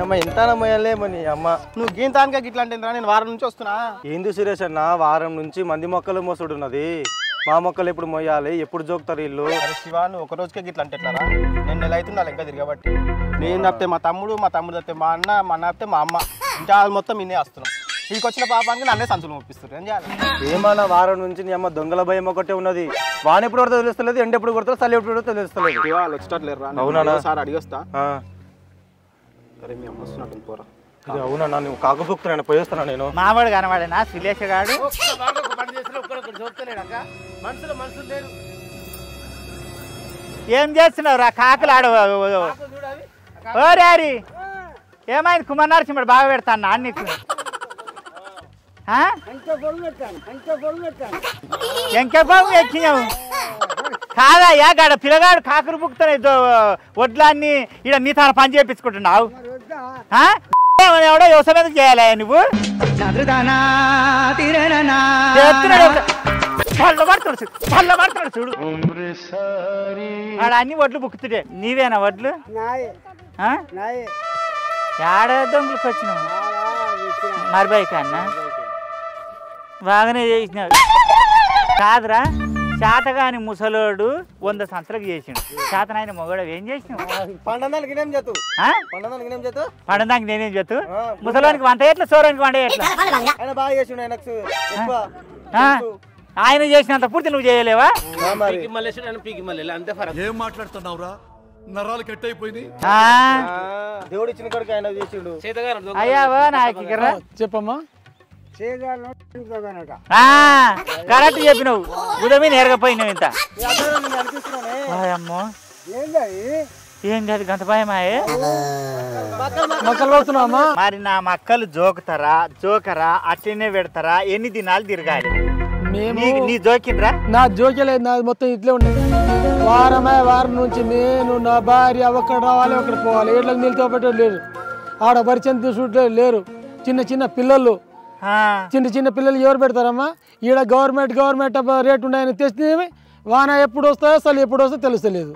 అమ్మ ఎంత మొయ్యలేమో నీ అమ్మ. నువ్వు గీంతానికా గిట్లా అంటే నేను వారం నుంచి వస్తున్నా. ఏంది సురేష్ అన్న, వారం నుంచి మంది మొక్కలు మోసుడున్నది. మా మొక్కలు ఎప్పుడు మొయ్యాలి, ఎప్పుడు జోకుతారు ఇల్లు? శివ, నువ్వు ఒక రోజుకే గిట్లా అంటే ఎట్లారా? నేను నెల అవుతుందా ఇంకా తిరగబట్టి. నేను తప్పితే మా తమ్ముడు తప్పితే మా అన్న, మా అన్న తప్పితే మా అమ్మ, ఇంకా మొత్తం ఇన్నే వస్తున్నాం. నీకు వచ్చిన పాపానికి నన్నే సంచులు పంపిస్తారు. ఏం చేయాలి? ఏమన్నా వారం నుంచి నీ అమ్మ దొంగల భయం ఒకటే ఉన్నది. వాన ఎప్పుడు కొడతా తెలుస్తలేదు, ఎండ ఎప్పుడు కొడతా, చలి ఎప్పుడు కొడతా తెలుస్తలేదు. వాళ్ళు వచ్చేటట్లేరు. అవునా సార్ అడిగొస్తా. అరే మీ అమ్మ వస్తున్నట్టు పోరా. అవునన్నా, నువ్వు కాకపోతున్నాను పోయేస్తున్నా. నేను మావాడు కనవాడేనా శిలేష గాడు? ఏం చేస్తున్నావు రా కాకులు ఆడ? ఓరే హరి, ఏమైంది? కుమార్ నరసింహుడు బాగా పెడతాను నాన్న నీకు. ఎంకే బాబు ఎక్కినావు కాదయ్యా, గాడ పిల్లగాడు కాకులు బుక్కుతున్నాయి వడ్లన్నీ ఇక్కడ నీ తన పని చేయించుకుంటున్నావు. ఎవడో వ్యవసాయం మీద చేయాలి నువ్వు? పడతాడు చూడు, వాడు అన్ని వడ్లు బుక్కుతుంటే. నీవేనా వడ్లు? ఏడ దొంగలకు వచ్చినావు మరిబాయి కన్నా బాగానే చేసినావు కాదురా. శాతగాని ముసలోడు 100 సంవత్సరాలకు చేసిండు. శాతనాయన మొగడు ఏం చేసినావు? పండదానికి నేనేం చేతు? ముసలోనికి వంట ఎట్లా, సోరానికి వంట ఎట్లా? ఆయన చేసినంత పూర్తి నువ్వు చేయలేవా? ఏం మాట్లాడుతున్నావురా? నరాలు కట్ అయిపోయింది. దేవుడు ఇచ్చిన కొడుకు ఆయన చేసిండు. అయ్యావా నాకు చెప్పమ్మా. కరెక్ట్ చెప్పినావు. ఉదయం నేరకపోయినావు. ఇంత అమ్మో ఏం కాదు గంత భయమాయే. మరి నా మక్కలు జోకరా అట్లనే పెడతారా? ఎన్ని దినాలు తిరగాలి? నీ జోకిండ్రా? నా జోకిలేదు, నాది మొత్తం ఇట్లే ఉండేది. వారం నుంచి నేను నా భార్య ఒకటి రావాలి ఒకటి పోవాలి. ఏళ్ళకి నీళ్ళతో పెట్టడం లేదు, ఆడ పరిచయం తీసుకుంటే లేరు. చిన్న పిల్లలు ఎవరు పెడతారమ్మా? ఈడ గవర్నమెంట్ రేట్ ఉన్నాయని తెచ్చినవి. వాన ఎప్పుడు వస్తాయో అసలు ఎప్పుడు వస్తాయో తెలుస్తలేదు.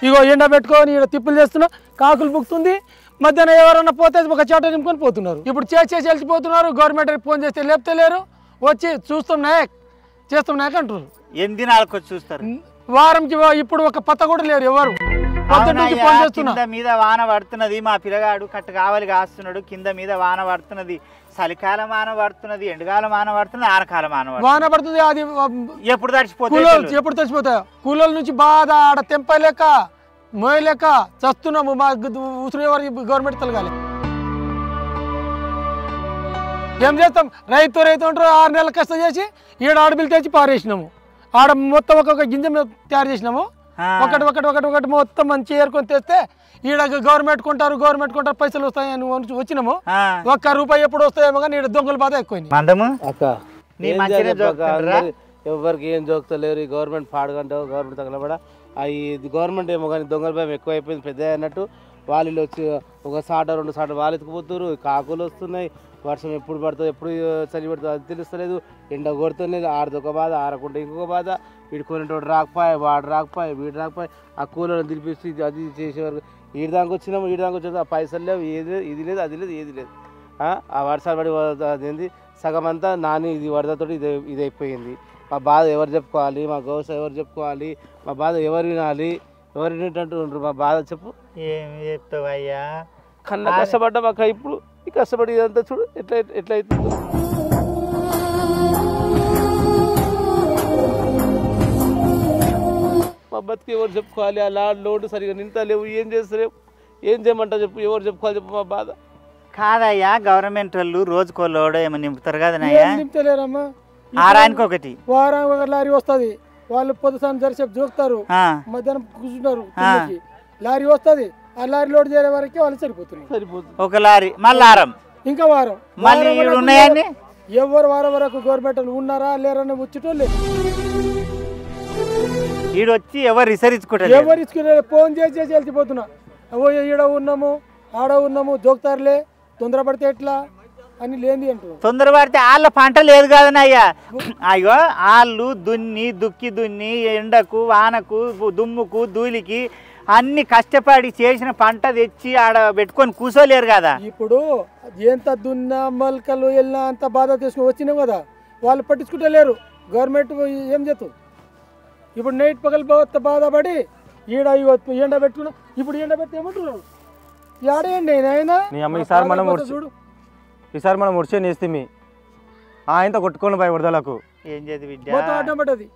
ఇగో ఎండ పెట్టుకొని ఈడ తిప్పులు చేస్తున్నా, కాకులు బుక్కుతుంది. మధ్యాహ్నం ఎవరన్నా పోతే ఒక చాట నింపుకొని పోతున్నారు. ఇప్పుడు చేసి వెళ్ళిపోతున్నారు. గవర్నమెంట్ ఫోన్ చేస్తే లేపుతలేరు. వచ్చి చేస్తున్నాయి అంటారు. ఎన్ని దినాలకు వచ్చి చూస్తారు? వారంకి ఇప్పుడు ఒక పత్త కూడా లేరు ఎవరు. కింద మీద వాన పడుతున్నది. మా పిల్లగాడు కట్టు కావాలి కాస్తున్నాడు. కింద మీద వాన పడుతున్నది. చలికాలం వాన పడుతున్నది, ఎండకాలం వాన పడుతున్నది, ఆనకాలం వాన పడుతుంది. అది ఎప్పుడు తడిచిపోతాయో. కూలీల నుంచి బాధ, ఆడ తెంపలేక మోయలేక చస్తున్నాము. మా ఉసురు ఎవరికి గవర్నమెంట్ తలగాలి. ఏం చేస్తాం? రైతు ఉంటారు. 6 నెలల కష్టం చేసి ఈడ ఆడబిల్లు తెచ్చి పారేసినాము. ఆడ మొత్తం ఒక్కొక్క గింజ తయారు చేసినాము. ఒకటి మొత్తం మంచి ఏరుకొని తెస్తే ఈడ గవర్నమెంట్ కొంటారు పైసలు వస్తాయని వచ్చినాము. ₹1 ఎప్పుడు వస్తాయేమో కానీ ఈడ దొంగల బాధ ఎక్కువ. ఎవరికి ఏం జోకుతలేరు. గవర్నమెంట్ పాడుకుంటావు, గవర్నమెంట్ తగలబడ. గవర్నమెంట్ ఏమో కానీ దొంగల భయం ఎక్కువ అయిపోయింది. పెద్ద అన్నట్టు వాళ్ళు వచ్చి ఒక సాట 2 సాట వాళ్ళు ఎత్తుకుపోతున్నారు. కాకులు వస్తున్నాయి. వర్షం ఎప్పుడు పడుతుంది, ఎప్పుడు చలి పడుతుంది అది తెలుస్తలేదు. ఎండ కొడుతున్నది. ఆడదొక బాధ, ఆరకుంటే ఇంకొక బాధ. వీడు కొనేటోడు రాకపోయి, వాడు రాకపోయి, వీడు రాకపోయి. ఆ కూలను దిలిపిస్తే అది చేసేవారు. ఈడదానికి వచ్చినాము. ఆ పైసలు లేవు, ఇది లేదు, అది లేదు, ఏది లేదు. ఆ వర్షాలు పడి అదేంది సగం అంతా నాని ఇది వరదతో ఇది అయిపోయింది. మా బాధ ఎవరు చెప్పుకోవాలి, మా గోస ఎవరు చెప్పుకోవాలి, మా బాధ ఎవరు వినాలి, ఎవరు వినేటట్టు ఉండరు మా బాధ చెప్పు. ఏం చెప్తావయ్యా? కన్నా కష్టపడ్డా మాకు ఇప్పుడు ఈ కష్టపడి ఇదంతా చూడు ఎట్లా అవుతుంది. మా బతికి ఎవరు చెప్పుకోవాలి, ఆ లోటు సరిగా నింతలేవు, ఏం చేస్తలేవు, ఏం చేయమంటా చెప్పు, ఎవరు చెప్పుకోవాలి చెప్పు మా బాధ. కాదయ్యా, గవర్నమెంట్ వాళ్ళు రోజుకో లోడో ఏమో నింపుతారు కదనయ్యా? నింపుతలేరమ్మా. ఆరానికి ఒకటి వారం ఒక లారీ వస్తుంది, వాళ్ళు పొద్దుసారి జరిసేపు జోకుతారు, మధ్యాహ్నం కూర్చుంటారు, లారీ వస్తుంది, ఆ లారీ లోడ్ చేయే వరకే వాళ్ళు సరిపోతుంది. ఒక లారీ మళ్ళీ ఆరం, ఇంకా వారం మళ్ళీ ఉన్నాయని ఎవరు వారం వరకు గవర్నమెంట్ ఉన్నారా లేరని వచ్చేటోళ్ళు ఈడొచ్చి ఎవరు రిసరించుకుంటారు, ఎవరు ఇచ్చుకునే ఫోన్ చేసి వెళ్తిపోతున్నా, ఈడ ఉన్నాము ఆడ ఉన్నాము జోకుతారులే, తొందరపడితే ఎట్లా అని లేని అంటారు. తొందరపడితే వాళ్ళ పంట లేదు కదనయ్యా. అయ్యో వాళ్ళు దున్ని ఎండకు వానకు దుమ్ముకు ధూళికి అన్ని కష్టపడి చేసిన పంట తెచ్చి ఆడ పెట్టుకొని కూర్చోలేరు కదా. ఇప్పుడు ఎంత దున్నా మొలకలు వెళ్ళినా అంత బాధ తీసుకుని వచ్చినాం కదా, వాళ్ళు పట్టించుకుంటే లేరు. గవర్నమెంట్ ఏం చేస్తుంది ఇప్పుడు? నైట్ పగలు బాధపడి ఈడ ఎండ పెట్టుకున్నా, ఇప్పుడు ఎండ పెట్టి ఏమంటున్నారు ఆడేయండి ఆయన. ఈసారి మనం ఉడిచే నేస్తిమి ఆయనతో కొట్టుకొని పోయి వరదలకు ఏం చేతి బిడ్డ, అడ్డం పడ్డది.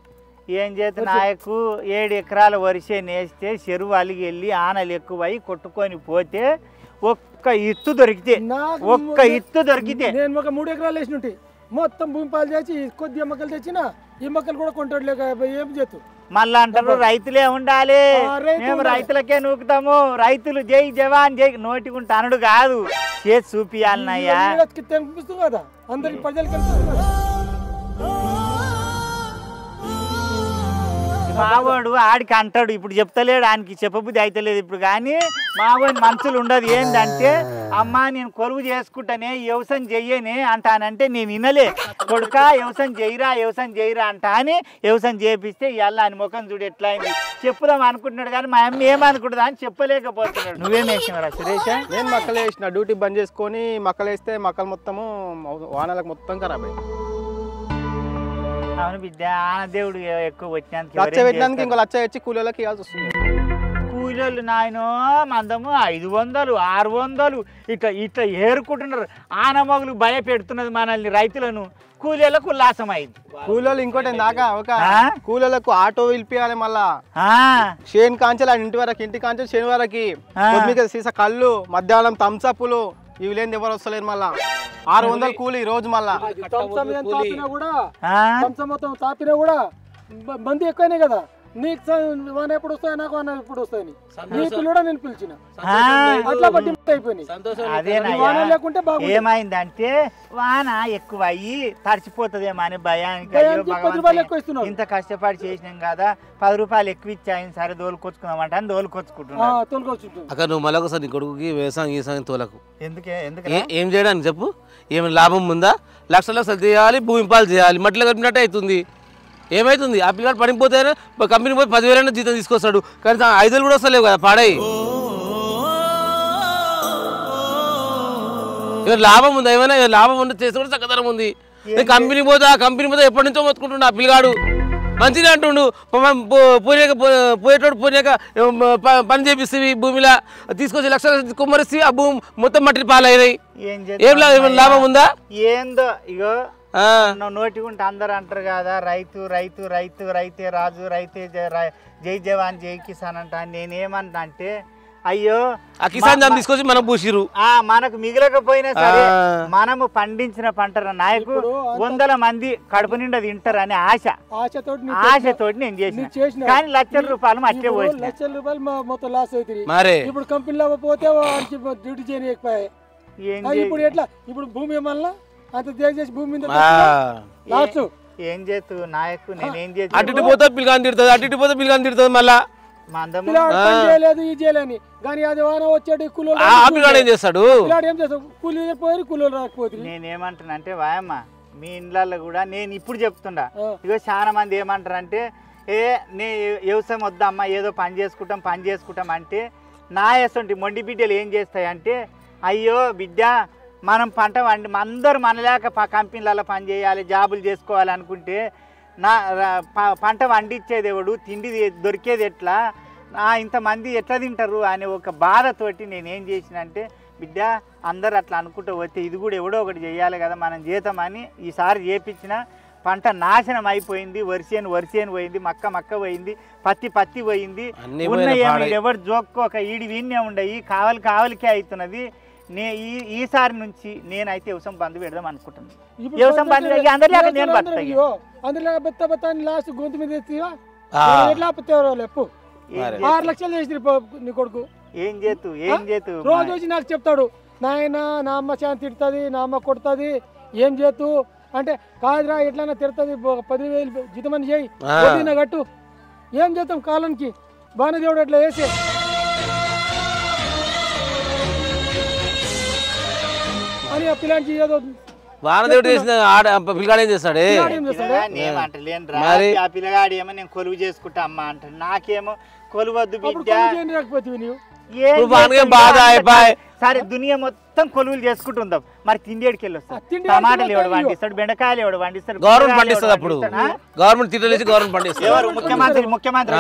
ఏం చేతి నాయకు 7 ఎకరాల వరిసే నేస్తే చెరువు అలిగి వెళ్ళి ఆనలు ఎక్కువై కొట్టుకొని పోతే ఒక్క ఇత్తు దొరికితే నేను ఒక 3 ఎకరాలు వేసినట్టు మొత్తం భూమి పాలు చేసి కొద్ది ఎమ్మకలు తెచ్చిన ఈ మొక్కలు కూడా కొంటాడు లేక ఏం చేతు. మళ్ళీ అంటారు రైతులే ఉండాలి, మేము రైతులకే నూకుతాము, రైతులు జై జవాన్ జై నోటికుంటే అనుడు కాదు, చేసి చూపియాలనయ్యా. కనిపిస్తుంది కదా అందరికి ప్రజలు కనిపిస్తుంది కదా. మావాడు ఆడికి అంటాడు, ఇప్పుడు చెప్తలేడు, ఆయనకి చెప్పబుద్ధి అయితలేదు ఇప్పుడు. కానీ మావాడి మనసులు ఉండదు ఏంటంటే, అమ్మా నేను కొలువు చేసుకుంటానే వ్యవసాయం చెయ్యనే అంటానంటే నేను వినలే, కొడుక వ్యవసాయం చేయరా అంట అని వ్యవసాయం చేపిస్తే ఇవాళ ఆయన ముఖం చూడు ఎట్లా అయింది. చెప్పుదాం అనుకుంటున్నాడు కానీ మా అమ్మ ఏమనుకుంటుందా అని చెప్పలేకపోతున్నాడు. నువ్వేం వేసినవరా సురేష్? నేను మక్కలు వేసిన, డ్యూటీ బంద్ చేసుకొని మక్కలు వేస్తే మక్కలు మొత్తము వానలకు మొత్తం ఖరాబ్ అయ్యింది. అవును బిడ్డ, ఆనదేవుడు ఎక్కువ పెట్టినానికి ఇంకో లచ్చ వచ్చి కూలీలకు ఇవ్వాల్సి వస్తుంది. కూలీలు నాయన మందము 500 600 ఇట్లా ఏరుకుంటున్నారు. ఆనమొగులు భయపెడుతున్నది మనల్ని రైతులను, కూలీలకు ఉల్లాసం అయింది. కూలీలు ఇంకోటి దాకా ఒక కూలీలకు ఆటో పిలిపియాలి, మళ్ళా షేన్ కాంచెలు ఇంటి కాంచెలు శని వరకి కొద్దిగా సీసా కళ్ళు, మధ్యాహ్నం థమ్సప్లు ఇవి లేని ఎవరు వస్తలేరు. మళ్ళా 600 కూలి రోజు. మళ్ళా తాపినా కూడా మంది ఎక్కువనే కదా, నీకు వాన ఎప్పుడు వస్తాయి నాకు వాన ఎప్పుడు వస్తాయని నీ పిల్లడా నేను పిలిచిన అట్లా బట్టి అయిపోయినాయి. ఏమైందంటే వాన ఎక్కువ అయ్యి తడిచిపోతుందేమో అని భయానికి ఇంత కష్టపడి చేసినాం కదా, 10 రూపాయలు ఎక్కువ ఇచ్చాయని సరే దోలుకొచ్చుకుందామంటే అని దోలుకొచ్చుకుంటున్నా. అక్క నువ్వు మళ్ళీ ఒకసారి నీ కొడుకుకి వ్యవసాయం తోలకు ఎందుకు ఏం చేయడానికి చెప్పు? ఏమైనా లాభం ఉందా? లక్షలు చేయాలి, భూమి పాలు చేయాలి, మట్టిలో కలిపినట్టే అవుతుంది. ఏమైతుంది? ఆ పిల్లలు పడిపోతే కంపెనీ పోయి 10,000 జీతం తీసుకొస్తాడు, కానీ 5,000 కూడా వస్తలేవు కదా పాడాయి. లాభం ఉందా? ఏమైనా లాభం ఉంటే చేస్తే కూడా చక్కదనం ఉంది. కంపెనీ పోతే ఎప్పటి నుంచో మొత్తుకుంటుండు ఆ పిల్లగాడు, మంచిగా అంటుండు. పోయేటోడు పోయాక పని చేపిస్తేవి, భూమిలో తీసుకొచ్చి లక్షలు కుమ్మరిస్తే ఆ భూమి మొత్తం మట్టిని పాలైనాయి. ఏం లాభం ఉందా? ఏందో ఇగో నోటికుంటే అందరు అంటారు కదా, రైతే రాజు, రైతే జై జవాన్ జై కిసాన్ అంట. నేనేమంటా అంటే అయ్యో ఆ కిసాన్ దాన్ని తీసుకొచ్చి మనం పూసిరు, మనకు మిగిలకపోయినా సరే మనము పండించిన పంట నాయకు 100 మంది కడుపు నిండా తింటారు అనే ఆశతోటి నేను చేసిన. కానీ లక్షల రూపాయలు అట్లే పోయి లక్షల రూపాయలు మొత్తం లాస్ అవుతుంది. ఇప్పుడు కంపెనీలో పోతే డ్యూటీ చేయకపోయాయి. ఇప్పుడు ఎట్లా? ఇప్పుడు భూమి ఏమన్నా అంత చేసి భూమి మీద లాస్ట్ ఏం చేస్తూ నాయకు నేనేం చేసి అటు పోతే పిల్లగాని తిడుతుంది మళ్ళా చేయలేదు ఈ చేయలేని. కానీ అది వాన వచ్చాడు కూలీలు ఏం చేస్తాడు? కూలీలు పోయి కూలీలు రాకపోతే నేనేమంటానంటే వాయమ్మ మీ ఇండ్లలో కూడా నేను ఇప్పుడు చెప్తుండా, ఇగో చాలా మంది ఏమంటారంటే నే వ్యవసాయం వద్దమ్మా ఏదో పని చేసుకుంటాం అంటే నా ఎసంటి మొండి బిడ్డలు ఏం చేస్తాయంటే, అయ్యో బిడ్డ మనం పంట అందరూ మనలేక కంపెనీలలో పని చేయాలి, జాబులు చేసుకోవాలి అనుకుంటే పంట వండించేది ఎవడు, తిండి దొరికేది ఎట్లా, ఇంతమంది ఎట్లా తింటారు అనే ఒక బాధతోటి నేనేం చేసిన అంటే బిడ్డ అందరు అట్లా అనుకుంటూ వస్తే ఇది కూడా ఎవడో ఒకటి చేయాలి కదా మనం చేద్దామని ఈసారి చేపించిన. పంట నాశనం అయిపోయింది, వరిసేను పోయింది, మక్క పోయింది, పత్తి పోయింది. ఉన్న ఎవరు జోక్కోక ఈడి వీణ్ణే ఉండయి కావలికే అవుతున్నది. ఈసారి నుంచి నేనైతే వ్యవసాయం బంద్ పెడదాం అనుకుంటున్నాను. వ్యవసాయం బంద్ అందరిలాగా నేను లాస్ట్ గొంతు మీద ఎట్లా 6 లక్షలు చేసి నీ కొడుకు ఏం చేతు రోజు వచ్చి నాకు చెప్తాడు, నాయన నా అమ్మ చాలా తిడుతుంది, నా అమ్మ కొడుతుంది, ఏం చేతు అంటే కాదురా ఎట్లయినా తిడుతుంది, 10,000 జీతమని చేయి కట్టు, ఏం చేద్దాం కాలానికి బాణదేవుడు అట్లా వేసే అని ఆ పిల్లానికి ఏదో వానదేవుడు చేసిన పిల్లగాడు ఏం చేస్తాడు? ఆ పిల్లగాడు ఏమో నేను కొలువు చేసుకుంటా అమ్మ అంటాడు, నాకేమో కొలువద్దు బిడ్డ. సరే దునియా మొత్తం కొలువులు చేసుకుంటుందాం, మరి తిండేడికి వెళ్ళి వస్తాడు. టమాటాలు ఎవడు పండిస్తాడు, బెండకాయలు ఎవడు పండిస్తాడు, గవర్నమెంట్ పండిస్తుంది. అప్పుడు గవర్నమెంట్ తిట్టలేసి గవర్నమెంట్ పండిస్తాడు. ముఖ్యమంత్రి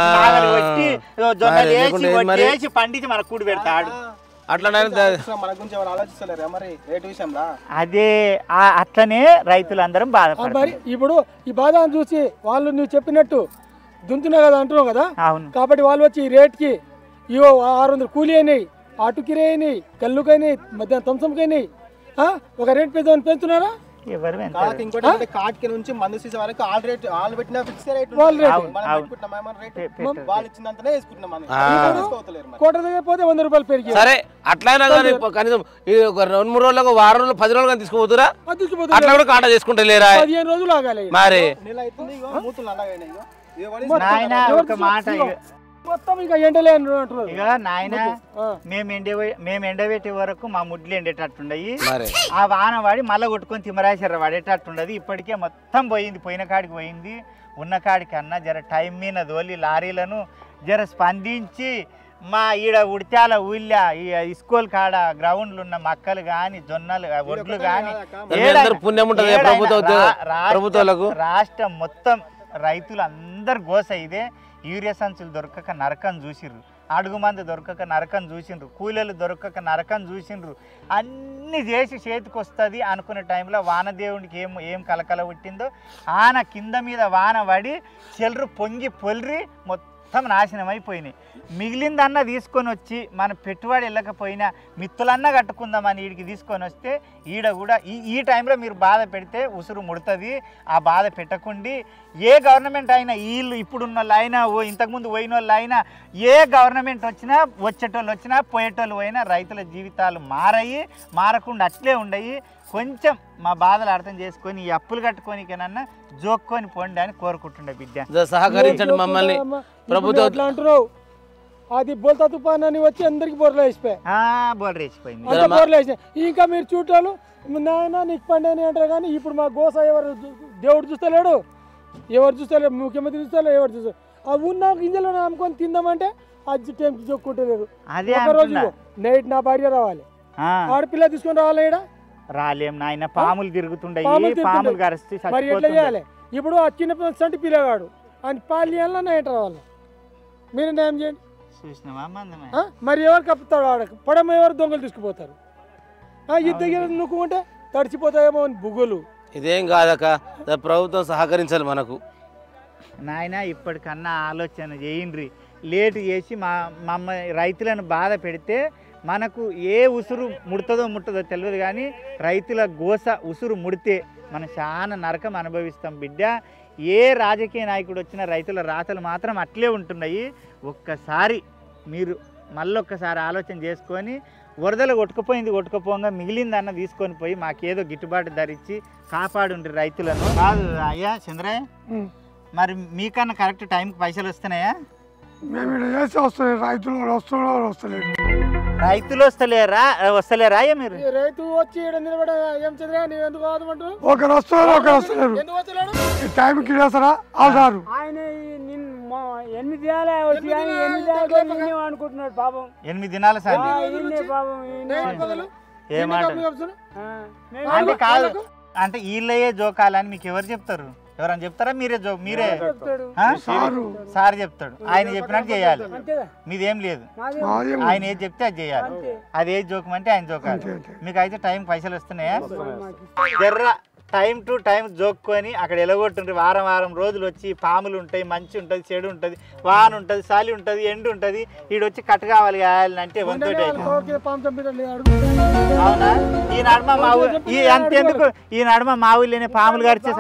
వేసి పండించి మన కూడి పెడతాడు. అట్లా అదే అట్లనే రైతులందరం బాధపడతారు. ఇప్పుడు ఈ బాధను చూసి వాళ్ళు నువ్వు చెప్పినట్టు దుంతున్నా కదా అంటున్నావు కదా, కాబట్టి వాళ్ళు వచ్చి ఈ రేట్కి ఇవో 600 కూలీ అయినాయి, ఆటుకిరే అయినాయి, కల్లుకైనాయి, మధ్యాహ్నం తంసంకైనాయి, ఒక రేట్ పెంచుతున్నారా? కాటికి నుంచి మందు సీసే వరకు ఆల్ పెట్టిన ఫిక్స్ రేట్ కోట దగ్గర పోతే 100 రూపాయలు పెరిగి. సరే అట్లయినా కానీ కనీసం 2-3 రోజులకు, 1 రోజులు, 10 రోజులు కానీ తీసుకుపోతురా? అట్లా కూడా కాంటా చేసుకుంటే లేరా? 15 రోజులు ఆగాలి. మరి మొత్తం ఇక ఎండలే అంటున్నారు. ఇక నాయన మేము ఎండబెట్టే వరకు మా ముడ్లు ఎండేటట్టుండయి, ఆ వాన వాడి మళ్ళీ కొట్టుకొని తిమ్మరాశర వాడేటట్టుండదు. ఇప్పటికే మొత్తం పోయింది, పోయిన కాడికి పోయింది. ఉన్న కాడికి అన్న జర టైం మీద తోలి లారీలను జర స్పందించి మా ఈడ ఉడిత్యాల ఊళ్ళ ఈ స్కూల్ కాడ గ్రౌండ్లు ఉన్న మక్కలు కానీ జొన్నలు ఒడ్లు కానీ రాష్ట్రం మొత్తం రైతులు అందరు గోస ఇదే. యూరియా సంచులు దొరకక నరకం చూసిండ్రు, అడుగు మంది దొరకక నరకం చూసిండ్రు, కూలీలు దొరకక నరకం చూసిండ్రు. అన్నీ చేసి చేతికి వస్తుంది అనుకునే టైంలో వానదేవునికి ఏం కలకల పుట్టిందో ఆన కింద మీద వాన పడి చెల్లు పొంగి పొల్రి మొత్తం నాశనం అయిపోయినాయి. మిగిలిందన్న తీసుకొని వచ్చి మన పెట్టుబడి వెళ్ళకపోయినా మిత్తులన్నా కట్టుకుందామని వీడికి తీసుకొని వస్తే ఈడ కూడా ఈ టైంలో మీరు బాధ పెడితే ఉసురు ముడుతుంది. ఆ బాధ పెట్టకుండి ఏ గవర్నమెంట్ అయినా వీళ్ళు ఇప్పుడున్న వాళ్ళు అయినా ఇంతకుముందు పోయిన వాళ్ళు అయినా ఏ గవర్నమెంట్ వచ్చినా వచ్చేటోళ్ళు వచ్చినా పోయేటోళ్ళు పోయినా రైతుల జీవితాలు మారకుండా అట్లే ఉండయి. కొంచెం మా బాధలు అర్థం చేసుకొని ఈ అప్పులు కట్టుకోనికైనా జోక్కొని పోండి అని కోరుకుంటుండే బిడ్డ. సహకరించండి మమ్మల్ని ప్రభుత్వం. అట్లా అంటున్నావు, అది బోల్తా తుఫాన్ అని వచ్చి అందరికి బోర్లు వేసిపోయింది. బోర్లు వేసినాయి. ఇంకా మీరు చూడాలు నాయన నీకు పండి అని అంటారు కానీ ఇప్పుడు మా గోస దేవుడు చూస్తలేడు, ఎవరు చూస్తలేడు, ముఖ్యమంత్రి చూస్తలేడు, ఎవరు చూస్తారు. ఆ ఉన్న గింజలు నమ్ముకొని తిందామంటే అది టైం చూక్కుంటలేరు. ఒకరోజు నైట్ నా భార్య రావాలి, ఆడపిల్ల తీసుకొని రావాలి, ఇక్కడ రాలేం నాయన. పాములు తిరుగుతుండయి, పాములు కరిస్తే మరి ఎట్లా చేయాలి? ఇప్పుడు ఆ చిన్న సంటి పిల్లగాడు అని పాలు చేయాలన్నా నైట్ రావాలి, మీరు న్యాయం చేయండి. మరి ఎవరు కప్పుతాడు? ఆడ పడమ ఎవరు దొంగలు తీసుకుపోతారు? ఇది దగ్గర నుక్కుంటే తడిచిపోతాయేమో అని బుగ్గులు. ఇదేం కాదక్క, ప్రభుత్వం సహకరించాలి మనకు. నాయన ఇప్పటికన్నా ఆలోచన చేయండి. లేటు చేసి మమ్మ రైతులను బాధ పెడితే మనకు ఏ ఉసురు ముట్టదో తెలియదు కానీ రైతుల గోస ఉసురు ముడితే మనం చాలా నరకం అనుభవిస్తాం బిడ్డ. ఏ రాజకీయ నాయకుడు వచ్చినా రైతుల రాతలు మాత్రం అట్లే ఉంటున్నాయి. ఒక్కసారి మీరు మళ్ళొక్కసారి ఆలోచన చేసుకొని వరదలు కొట్టుకుపోగా మిగిలిందన్న తీసుకొని పోయి మాకేదో గిట్టుబాటు ధరించి కాపాడుండ్రి రైతులను. కాదు అయ్యా చంద్రయ్య, మరి మీకన్నా కరెక్ట్ టైంకి పైసలు వస్తున్నాయా? మేము ఇక్కడ చేసి వస్తలేదు, రైతులు వస్తలేరా అయ్యా? మీరు రైతు వచ్చి నిలబడ ఏం చంద్ర ఎందుకు ఒకరు వస్తున్నారు, ఎందుకు వస్తలేడు? టైంకి చేస్తారా? ఆయన 8 దినాలే వచ్చి 8 అనుకుంటున్నాడు పాపం. 8 దినాల సార్ ఏమాట అంటే కాదు అంటే వీళ్ళయే జోకాలని మీకు ఎవరు చెప్తారు? ఎవరైనా చెప్తారా మీరే ఆ? సార్ చెప్తాడు ఆయన చెప్పినట్టు చేయాలి మీదేం లేదు ఆయన ఏది చెప్తే అది చేయాలి అది ఏది జోకమంటే ఆయన జోకాలి మీకు అయితే టైం పైసలు వస్తున్నాయా జర్ర టైం టు టైం జోక్కొని అక్కడ ఎలగొట్టుండ్రి వారం రోజులు వచ్చి పాములు ఉంటాయి మంచి ఉంటుంది చెడు ఉంటుంది వాన ఉంటుంది చలి ఉంటుంది ఎండు ఉంటుంది ఈడొచ్చి కట్ కావాలి అంటే అవునా ఈ నడుమ మా ఊరు ఈ అంతెందుకు ఈ నడుమ మా ఊళ్ళోనే పాములు గడిచే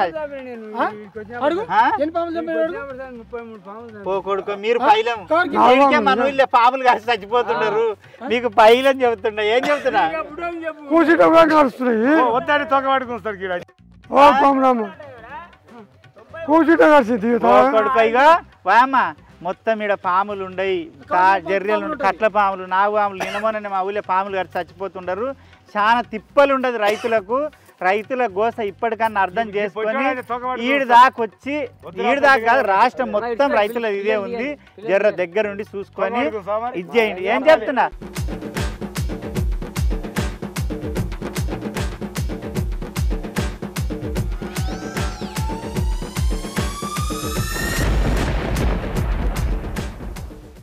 కొడుకు మీరు పైలం మన ఊళ్ళో పాములు గడిచి చచ్చిపోతున్నారు మీకు పైలం చెబుతున్నా ఏం చెబుతున్నా వద్దని తొక్క పడుకొస్తాడు కొడుకైగా వాయమ్మ మొత్తం ఈడ పాములు ఉండయి జర్రెలు కట్ల పాములు నాగుపాములు నిన్నమోనని మా ఊళ్ళో పాములు గారు చచ్చిపోతుండరు చాలా తిప్పలు ఉండదు రైతుల గోస ఇప్పటికన్నా అర్థం చేసుకొని ఈడు దాకొచ్చి ఈడు దాకా కాదు రాష్ట్రం మొత్తం రైతుల ఇదే ఉంది జర్ర దగ్గర ఉండి చూసుకొని ఇది చేయండి ఏం చెప్తున్నా